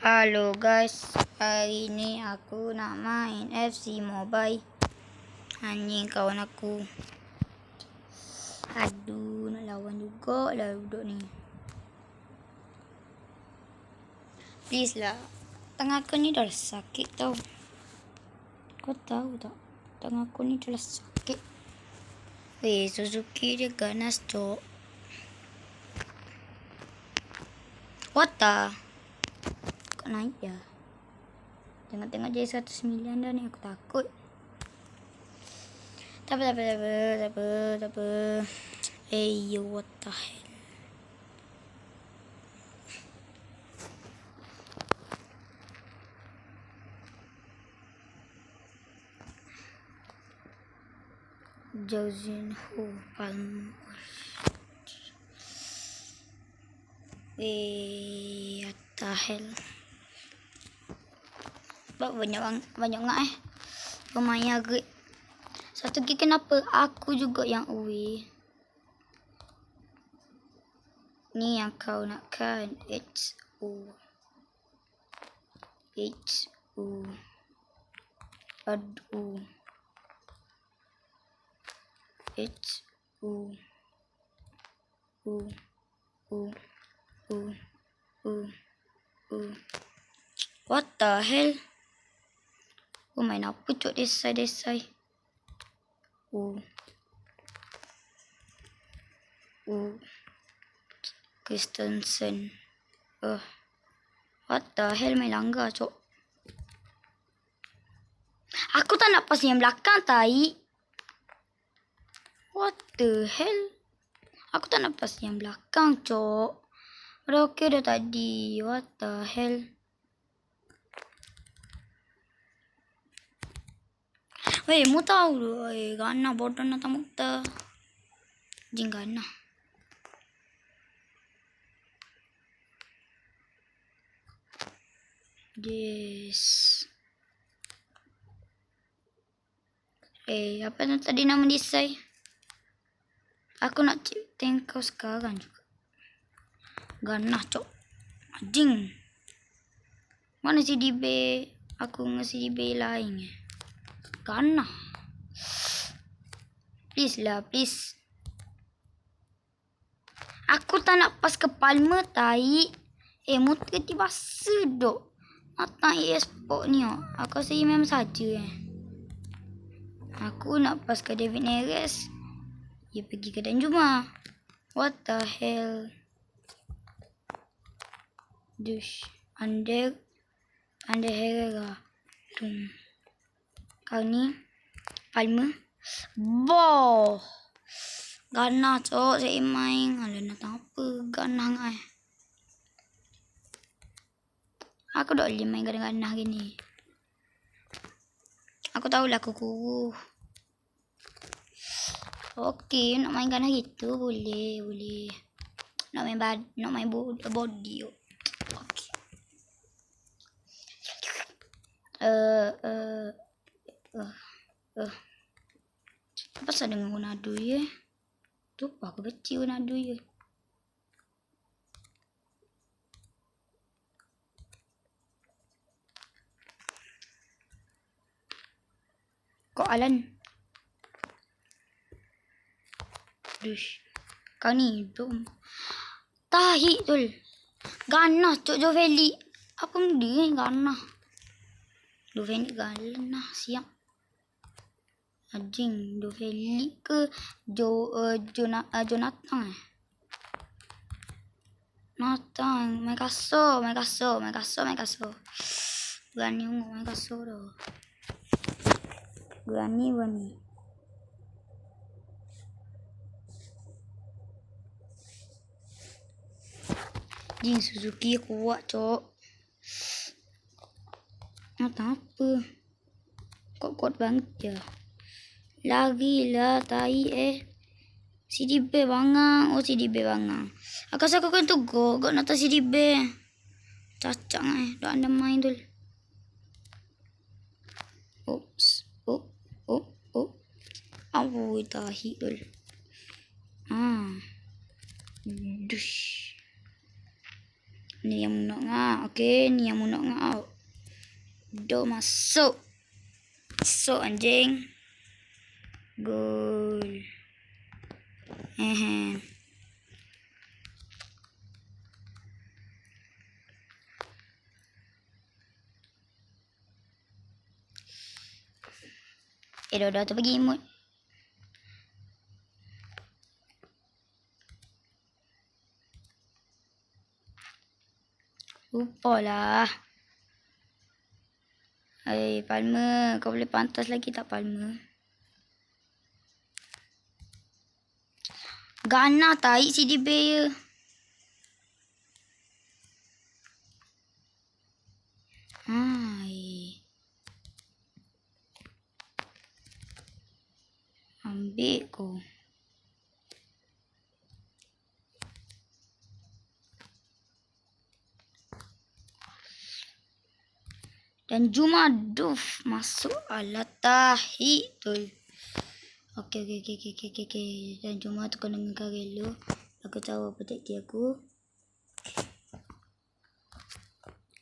Halo guys, hari ni aku nak main FC Mobile. Anjing kawan aku. Aduh, nak lawan juga lah duduk ni. Please lah. Tangan aku ni dah sakit tau. Kau tahu tak? Tangan aku ni dah sakit. Weh, Suzuki dia ganas cok. What the? Kau naik ya? Tengok-tengok jadi 109 dah ni, aku takut. Tak apa. Hey, what the hell? Jauzinho Palmo. What the hell? Banyak ngak pemain agak. Satu lagi kenapa aku juga yang away. Ni yang kau nak kan? HO. Aduh. What the hell? Main apa cok desai. Christensen. What the hell, main langgar cok. Aku tak nak pas yang belakang tai. What the hell? Aku tak nak pas yang belakang cok. Udah okey dah tadi. What the hell? Weh, mu tahu tu. Gana bodoh nak tak. Jing gana. Yes. Apa tu tadi nama disay? Aku nak ciptain kau sekarang juga. Ganah cok. Anjing. Mana CDB? Aku ngasih CDB lain. Ganah. Please lah, please. Aku tak nak pas ke Palmer tai. Motor tiba sedok. Nak e-sport ni aku rasa memang saja Aku nak pas ke David Neres. Dia pergi ke Danjuma. What the hell? Dush. Under Herrera. Kau ni Palmer. Boh. Ganah cok saya main. Alah nak apa? Ganah ngai. Aku tak boleh main ganah gini. Aku tahulah aku kuruh. Okey, nak main ganah gitu boleh. Nak main body. Okey. Apa pasal dengan Ronaldo ya? Tu apa aku benci Ronaldo ya? Kok Alan? Dush. Kau ni dom. Tahi tul. Ganah cok Jovelli. Apa dia ganah? Jovelli ganah siap. Anjing Jovelli ke Jonathan Nathan main kasar. Berani main kasar dah. Berani. Jing Suzuki kuat cok. Nak apa? Kok kuat banget ya. Lagilah tai CDB bangang. CDB bangang. Aku rasa aku kan tu gok nak tak CDB. Cacang dah anda main tu. Oops. Awu tahi tu. Dush. Ni yang munok ngak. Okey, ni yang munok ngak. Do masuk. Masuk anjing. Gol. Hehe. Dah tu pergi imut. Lupa lah. Palmer. Kau boleh pantas lagi tak, Palmer? Gana tahi si Bear. Ambil kau. Dan Juma Duf masuk alat tahi tu. Okey. Dan Juma tu kau dengar dulu. Aku tahu apa taktik aku.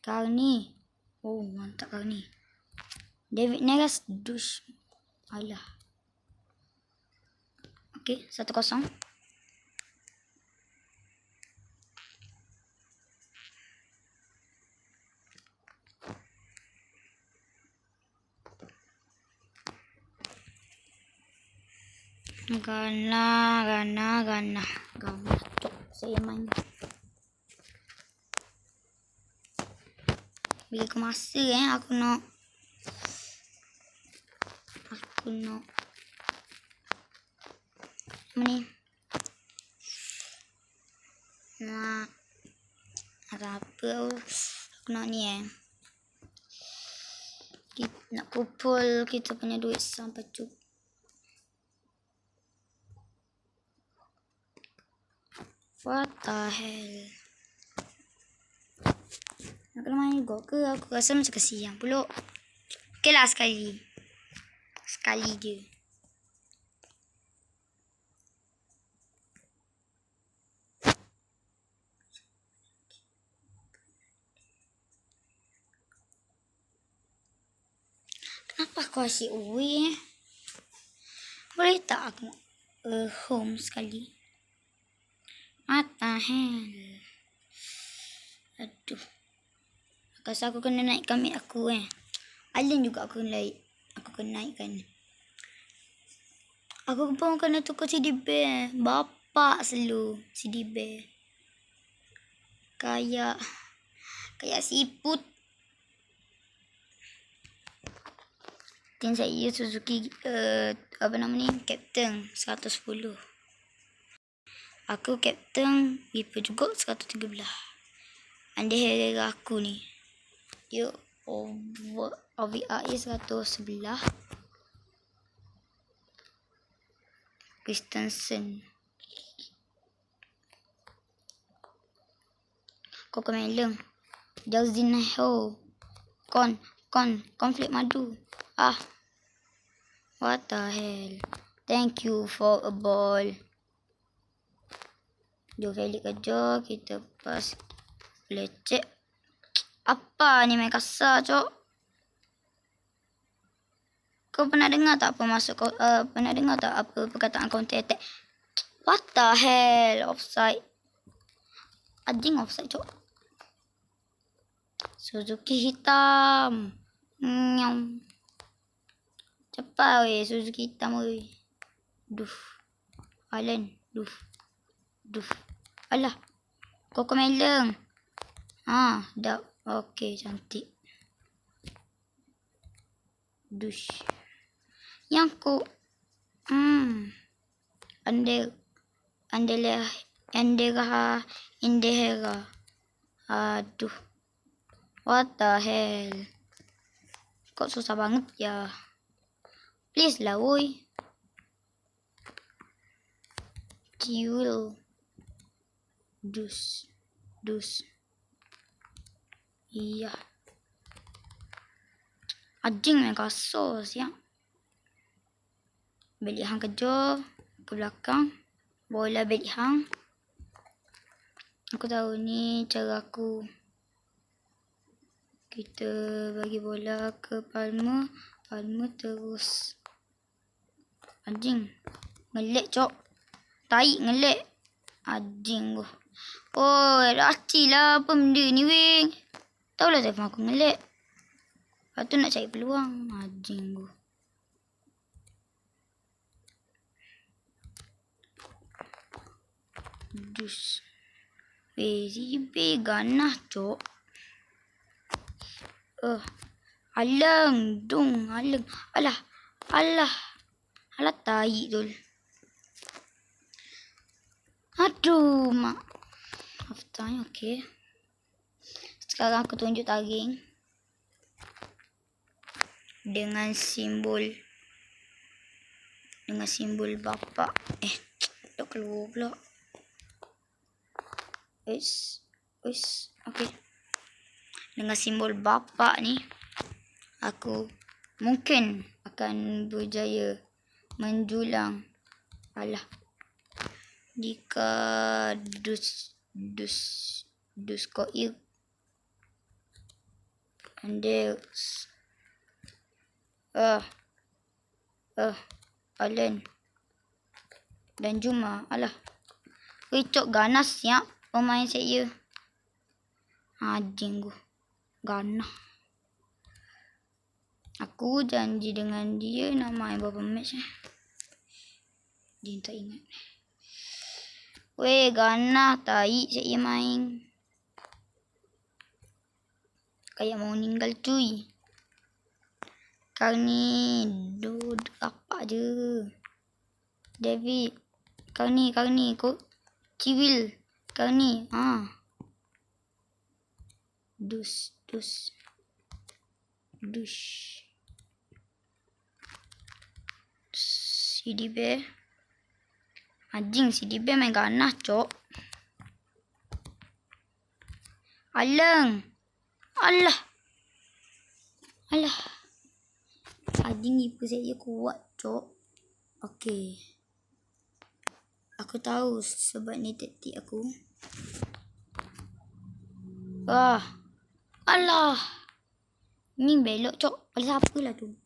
Kau ni. Oh, mantap kau ni. David Neres dus. Alah. Okey, 1-0. Gana. Cok, saya main. Bila ke masa aku nak ni. Nak apa aku nak ni nak kumpul kita punya duit sampai cukup. What the hell? Nak kena main juga ke? Aku rasa macam kesian pula. Okey lah sekali. Sekali je. Kenapa aku asyik away Boleh tak aku home sekali? What the hell? Aduh. Rasa aku kena naikkan mic aku Alien juga aku kena naikkan. Aku pun kena tukar CD Bear. Bapak selalu CD Bear. Kayak siput. Tim saya Suzuki Captain 110. Aku Captain Viper juga 113. Andai harga aku ni. Dia OVRE 111. Christensen. Koko Meleng. Jalzinho. Konflik madu. What the hell? Thank you for a ball. Jom balik kerja. Kita pas lecek. Apa ni main kasar, cok? Kau pernah dengar tak apa perkataan counter attack? What the hell? Offside. Anjing offside, cok. Suzuki hitam. Nyam. Cepat weh Suzuki hitam weh. Alan. Alah. Koko Meleng. Dah. Okey, cantik. Yang ku Andera. Aduh. What the hell? Kok susah banget ya? Please lah woi. Kill. Dus. Iya. Anjing main kasar siang. Balik hang kerja. Ke belakang. Bola balik hang. Aku tahu ni cara aku. Kita bagi bola ke Palmer. Palmer terus. Anjing. Ngelek, Cok. Tai ngelek. Anjing gua. Oh, racilah apa benda ni, weh. Tahulah telefon aku ngelek. Lepas tu nak cari peluang. Anjing gua. Dus. Weh, si ganah, Cok. Alang. Dung. Alang. Alah. Alah, tai tu. Aduh, mak. Half time, okey. Sekarang aku tunjuk tagging. Dengan simbol bapak. Tak keluar pula. Okey. Dengan simbol bapak ni, aku mungkin akan berjaya menjulang. Alah. Jika dus koir. Anders. Allen. Dan Juma. Alah. Cok ganas siap pemain saya. Anjing gua. Ganah. Aku janji dengan dia nak main berapa match. Dia tak ingat. Weh, ganah tai saya main. Kayak mau meninggal cuy. Kau ni apa je. David. Kau ni kau civil. Kau ni Dus. CD Bear. Anjing, CD Bear main ganah, Cok. Alang. Alah. Anjing nipu saya kuat, Cok. Okey. Aku tahu sebab ni taktik aku. Alah. Ni belok, Cok. Pada siapa lah tu?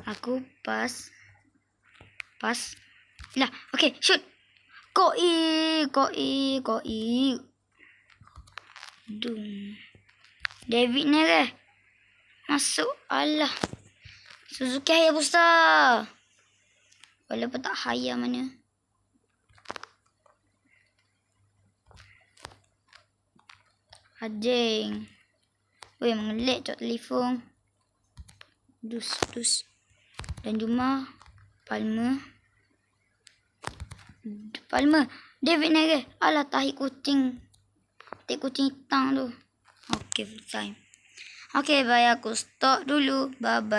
Aku pas. Lah, okey, shoot. Koi. Dung. David ni ke? Masuk. Alah. Suzuki Hayabusa. Walaupun tak haya mana. Anjing. Weh, mengelek, Cok, telefon. Dus. Dan Juma. Palmer. David ni ke? Alah, tahi kucing. Tahi kucing hitam tu. Okey, full time. Okey, bye. Aku stop dulu. Bye-bye.